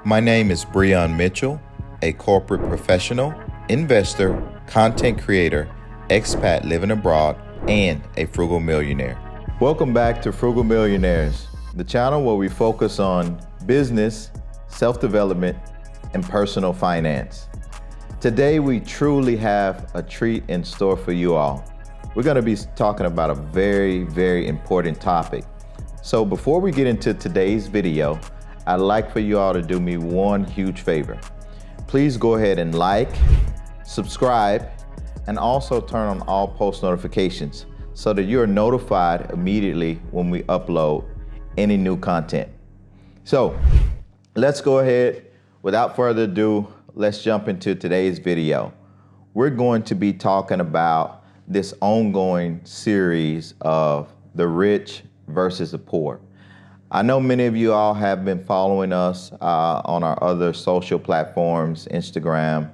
My name is Brieon Mitchell, a corporate professional, investor, content creator, expat living abroad, and a frugal millionaire. Welcome back to Frugal Millionaires, the channel where we focus on business, self-development, and personal finance. Today, we truly have a treat in store for you all. We're going to be talking about a very, very important topic. So before we get into today's video, I'd like for you all to do me one huge favor. Please go ahead and like, subscribe, and also turn on all post notifications so that you're notified immediately when we upload any new content. So let's go ahead. Without further ado, let's jump into today's video. We're going to be talking about this ongoing series of the rich versus the poor. I know many of you all have been following us on our other social platforms, Instagram,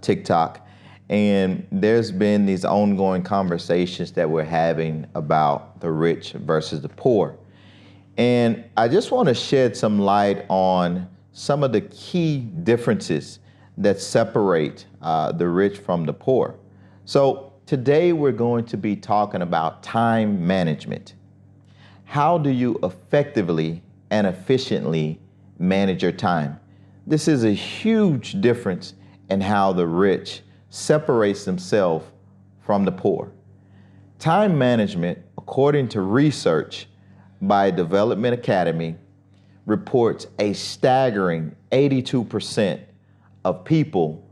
TikTok, and there's been these ongoing conversations that we're having about the rich versus the poor. And I just want to shed some light on some of the key differences that separate the rich from the poor. So today we're going to be talking about time management. How do you effectively and efficiently manage your time? This is a huge difference in how the rich separates themselves from the poor. Time management, according to research by Development Academy, reports a staggering 82% of people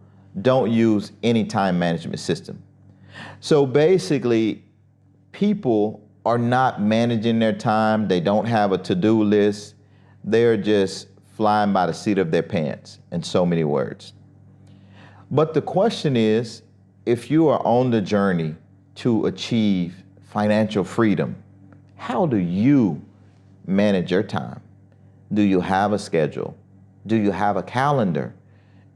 don't use any time management system. So basically, people are not managing their time. They don't have a to-do list. They're just flying by the seat of their pants, in so many words. But the question is, if you are on the journey to achieve financial freedom, how do you manage your time? Do you have a schedule? Do you have a calendar?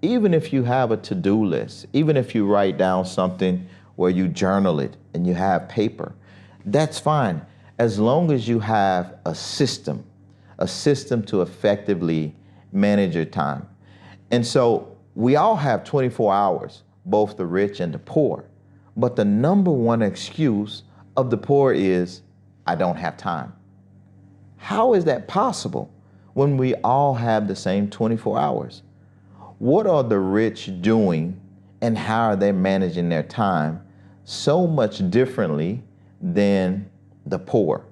Even if you have a to-do list, even if you write down something where you journal it and you have paper, that's fine, as long as you have a system to effectively manage your time. And so we all have 24 hours, both the rich and the poor. But the number one excuse of the poor is, I don't have time. How is that possible when we all have the same 24 hours? What are the rich doing and how are they managing their time so much differently than the poor?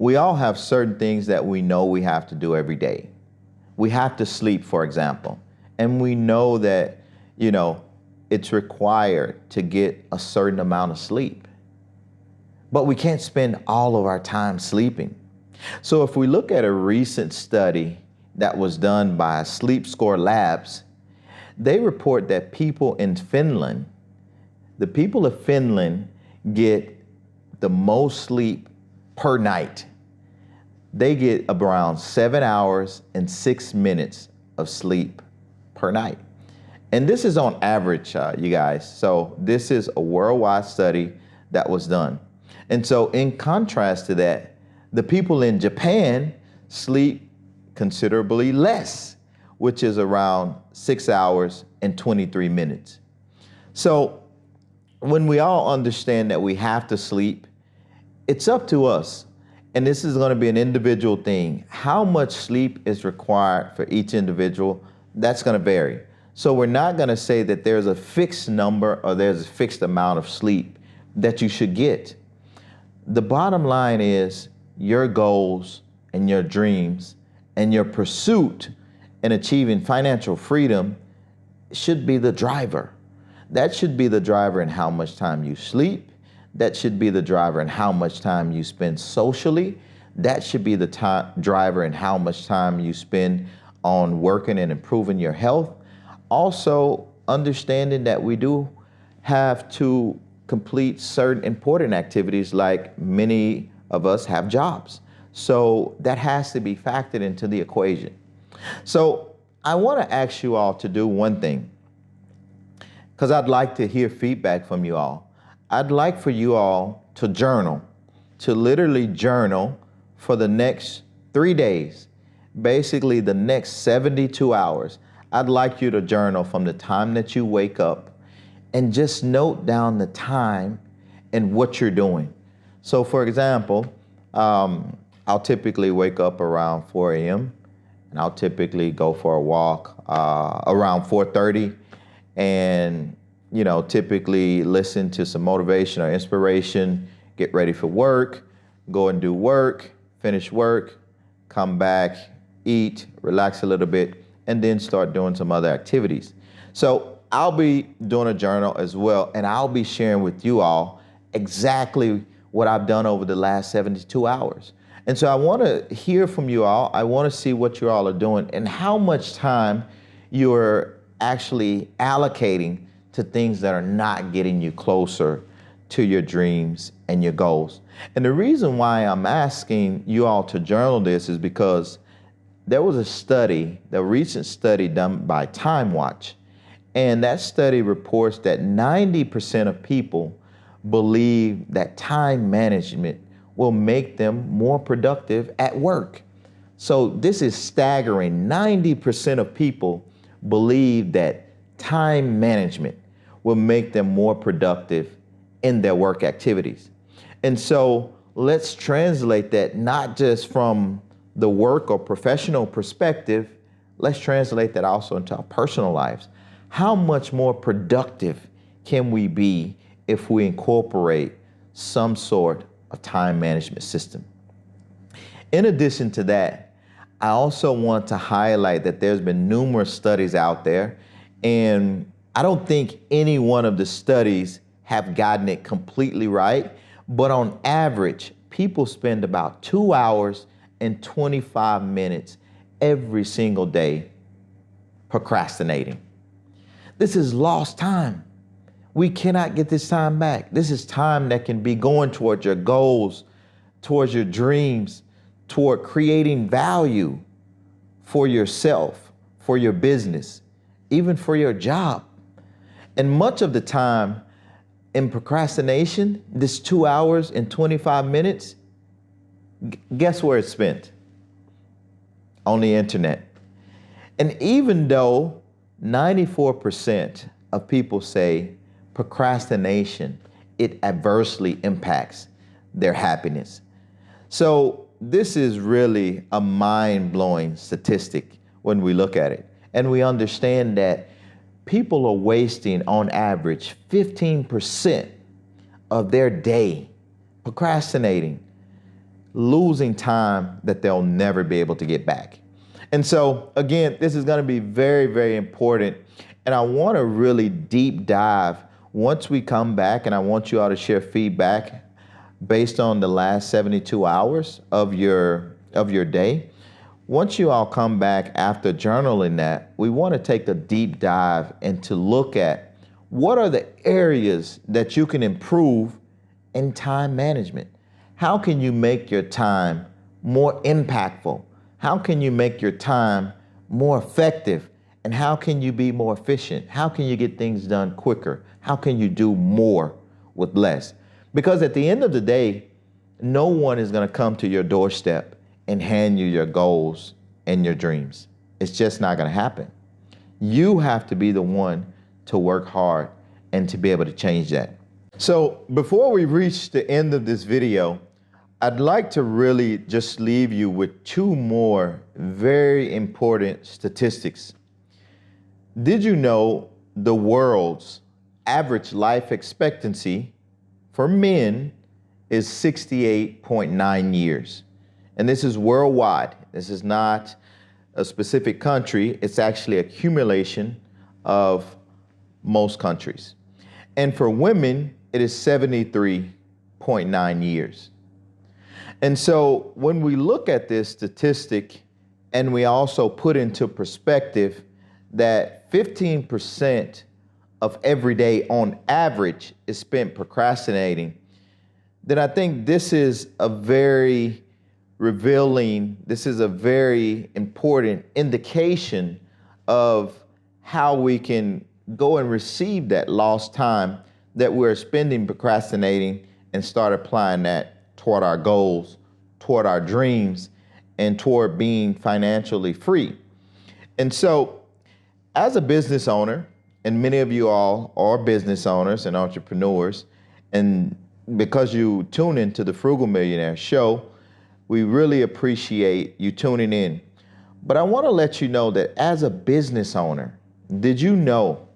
We all have certain things that we know we have to do every day. We have to sleep, for example, and we know that, it's required to get a certain amount of sleep. But we can't spend all of our time sleeping. So if we look at a recent study that was done by Sleep Score Labs, they report that people in Finland, the people of Finland get the most sleep per night. They get around 7 hours and 6 minutes of sleep per night. And this is on average, you guys. So this is a worldwide study that was done. And so in contrast to that, the people in Japan sleep considerably less, which is around 6 hours and 23 minutes. So when we all understand that we have to sleep, it's up to us. And this is going to be an individual thing. How much sleep is required for each individual, that's going to vary. So we're not going to say that there's a fixed number or there's a fixed amount of sleep that you should get. The bottom line is your goals and your dreams and your pursuit in achieving financial freedom should be the driver. That should be the driver in how much time you sleep. That should be the driver in how much time you spend socially. That should be the driver in how much time you spend on working and improving your health. Also, understanding that we do have to complete certain important activities, like many of us have jobs. So that has to be factored into the equation. So I want to ask you all to do one thing, because I'd like to hear feedback from you all. I'd like for you all to journal, to literally journal for the next 3 days. basically the next 72 hours, I'd like you to journal from the time that you wake up and just note down the time and what you're doing. So for example, I'll typically wake up around 4 a.m. and I'll typically go for a walk around 4:30 and, typically listen to some motivation or inspiration, get ready for work, go and do work, finish work, come back, eat, relax a little bit, and then start doing some other activities. So I'll be doing a journal as well, and I'll be sharing with you all exactly what I've done over the last 72 hours. And so I want to hear from you all. I want to see what you all are doing and how much time you're actually allocating to things that are not getting you closer to your dreams and your goals. And the reason why I'm asking you all to journal this is because there was a recent study done by Time Watch, and that study reports that 90% of people believe that time management will make them more productive at work. So this is staggering. 90% of people believe that time management will make them more productive in their work activities. And so let's translate that not just from the work or professional perspective, let's translate that also into our personal lives. How much more productive can we be if we incorporate some sort of time management system? In addition to that, I also want to highlight that there's been numerous studies out there, and I don't think any one of the studies have gotten it completely right, but on average, people spend about 2 hours and 25 minutes every single day procrastinating. This is lost time. We cannot get this time back. This is time that can be going towards your goals, towards your dreams, toward creating value for yourself, for your business, even for your job. And much of the time in procrastination, this 2 hours and 25 minutes, guess where it's spent? On the internet. And even though 94% of people say procrastination, it adversely impacts their happiness. So this is really a mind-blowing statistic when we look at it. And we understand that people are wasting on average 15% of their day procrastinating, losing time that they'll never be able to get back. And so again, this is going to be very, very important. And I want to really deep dive once we come back, and I want you all to share feedback based on the last 72 hours of your day. Once you all come back after journaling that, we want to take a deep dive and to look at what are the areas that you can improve in time management. How can you make your time more impactful? How can you make your time more effective? And how can you be more efficient? How can you get things done quicker? How can you do more with less? Because at the end of the day, no one is going to come to your doorstep and hand you your goals and your dreams. It's just not going to happen. You have to be the one to work hard and to be able to change that. So before we reach the end of this video, I'd like to really just leave you with two more very important statistics. Did you know the world's average life expectancy for men is 68.9 years? And this is worldwide. This is not a specific country. It's actually accumulation of most countries. And for women, it is 73.9 years. And so when we look at this statistic and we also put into perspective that 15% of every day on average is spent procrastinating, then I think this is a very revealing, this is a very important indication of how we can go and receive that lost time that we're spending procrastinating and start applying that toward our goals, toward our dreams, and toward being financially free. And so as a business owner, and many of you all are business owners and entrepreneurs, and because you tune into the Frugal Millionaires show, we really appreciate you tuning in. But I want to let you know that as a business owner, did you know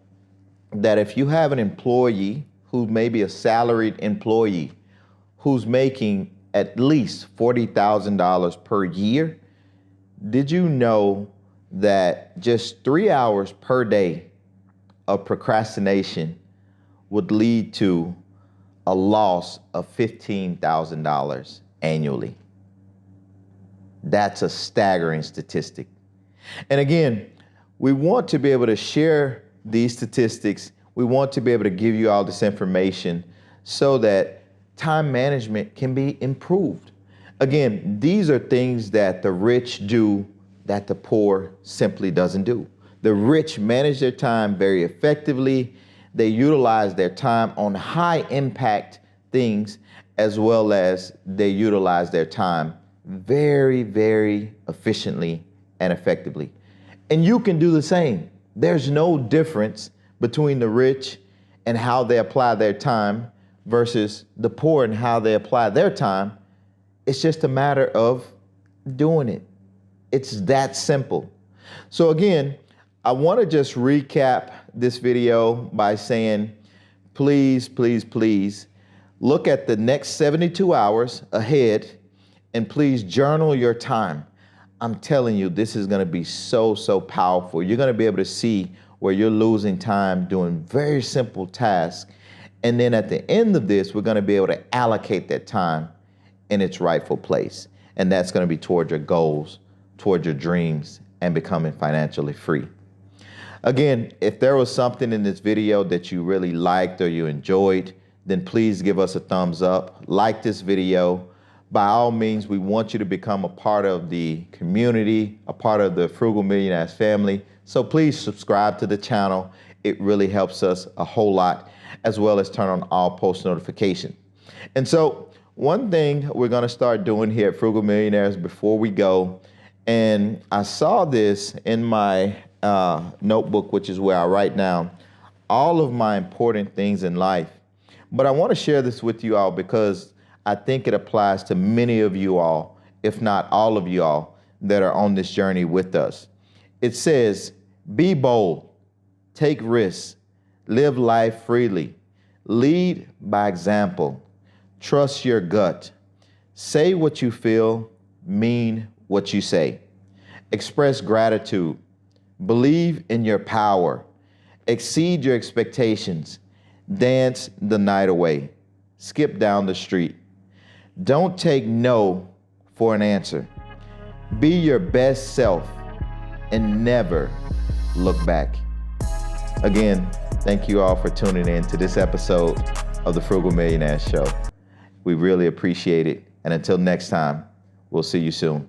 that if you have an employee who may be a salaried employee who's making at least $40,000 per year, did you know that just 3 hours per day of procrastination would lead to a loss of $15,000 annually? That's a staggering statistic. And again, we want to be able to share these statistics. We want to be able to give you all this information so that time management can be improved. Again, these are things that the rich do that the poor simply doesn't do. The rich manage their time very effectively. They utilize their time on high impact things, as well as they utilize their time very, very efficiently and effectively. And you can do the same. There's no difference between the rich and how they apply their time versus the poor and how they apply their time. It's just a matter of doing it. It's that simple. So again, I want to just recap this video by saying, please, please, please look at the next 72 hours ahead and please journal your time. I'm telling you, this is going to be so, so powerful. You're going to be able to see where you're losing time doing very simple tasks. And then at the end of this, we're going to be able to allocate that time in its rightful place. And that's going to be toward your goals, toward your dreams, and becoming financially free. Again, if there was something in this video that you really liked or you enjoyed, then please give us a thumbs up. Like this video. By all means, we want you to become a part of the community, a part of the Frugal Millionaires family. So please subscribe to the channel. It really helps us a whole lot, as well as turn on all post notifications. And so one thing we're going to start doing here at Frugal Millionaires before we go, and I saw this in my notebook, which is where I write down all of my important things in life. But I want to share this with you all because I think it applies to many of you all, if not all of you all, that are on this journey with us. It says, be bold, take risks, live life freely, lead by example, trust your gut, say what you feel, mean what you say, express gratitude, believe in your power, exceed your expectations, dance the night away, skip down the street. Don't take no for an answer. Be your best self and never look back. Again, thank you all for tuning in to this episode of the Frugal Millionaires Show. We really appreciate it. And until next time, we'll see you soon.